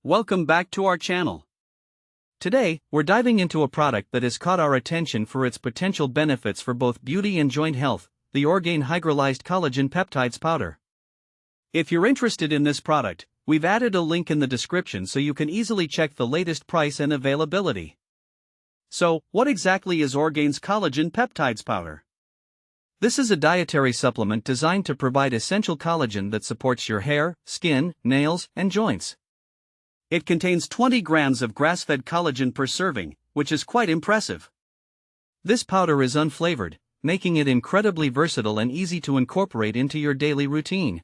Welcome back to our channel. Today, we're diving into a product that has caught our attention for its potential benefits for both beauty and joint health, the Orgain Hydrolyzed Collagen Peptides powder. If you're interested in this product, we've added a link in the description so you can easily check the latest price and availability. So, what exactly is Orgain's Collagen Peptides powder? This is a dietary supplement designed to provide essential collagen that supports your hair, skin, nails, and joints. It contains 20 grams of grass-fed collagen per serving, which is quite impressive. This powder is unflavored, making it incredibly versatile and easy to incorporate into your daily routine.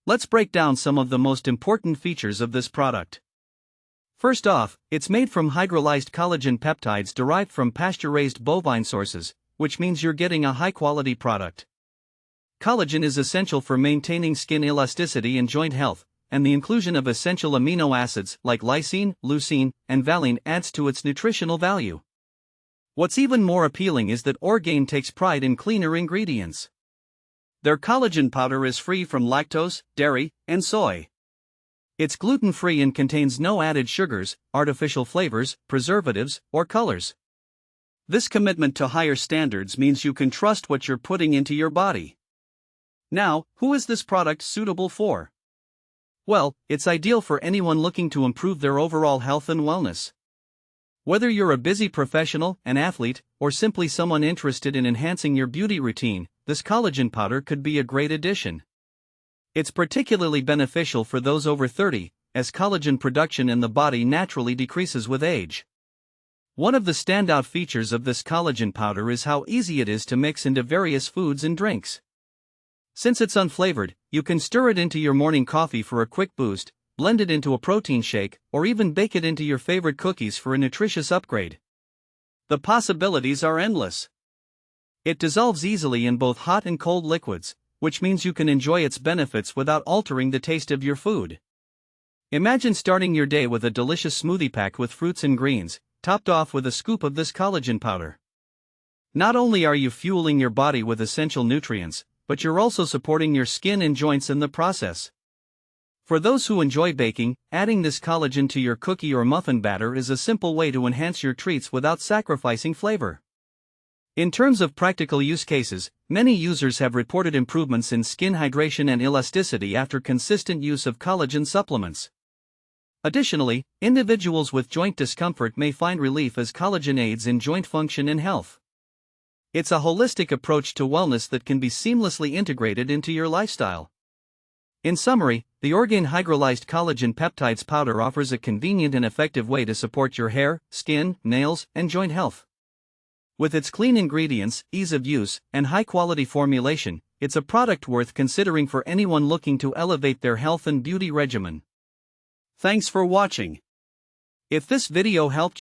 Let's break down some of the most important features of this product. First off, it's made from hydrolyzed collagen peptides derived from pasture-raised bovine sources, which means you're getting a high-quality product. Collagen is essential for maintaining skin elasticity and joint health, and the inclusion of essential amino acids like lysine, leucine, and valine adds to its nutritional value. What's even more appealing is that Orgain takes pride in cleaner ingredients. Their collagen powder is free from lactose, dairy, and soy. It's gluten-free and contains no added sugars, artificial flavors, preservatives, or colors. This commitment to higher standards means you can trust what you're putting into your body. Now, who is this product suitable for? Well, it's ideal for anyone looking to improve their overall health and wellness. Whether you're a busy professional, an athlete, or simply someone interested in enhancing your beauty routine, this collagen powder could be a great addition. It's particularly beneficial for those over 30, as collagen production in the body naturally decreases with age. One of the standout features of this collagen powder is how easy it is to mix into various foods and drinks. Since it's unflavored, you can stir it into your morning coffee for a quick boost, blend it into a protein shake, or even bake it into your favorite cookies for a nutritious upgrade. The possibilities are endless. It dissolves easily in both hot and cold liquids, which means you can enjoy its benefits without altering the taste of your food. Imagine starting your day with a delicious smoothie packed with fruits and greens, topped off with a scoop of this collagen powder. Not only are you fueling your body with essential nutrients, but you're also supporting your skin and joints in the process. For those who enjoy baking, adding this collagen to your cookie or muffin batter is a simple way to enhance your treats without sacrificing flavor. In terms of practical use cases, many users have reported improvements in skin hydration and elasticity after consistent use of collagen supplements. Additionally, individuals with joint discomfort may find relief as collagen aids in joint function and health. It's a holistic approach to wellness that can be seamlessly integrated into your lifestyle. In summary, the Orgain Hydrolyzed Collagen Peptides powder offers a convenient and effective way to support your hair, skin, nails, and joint health. With its clean ingredients, ease of use, and high-quality formulation, it's a product worth considering for anyone looking to elevate their health and beauty regimen. Thanks for watching. If this video helped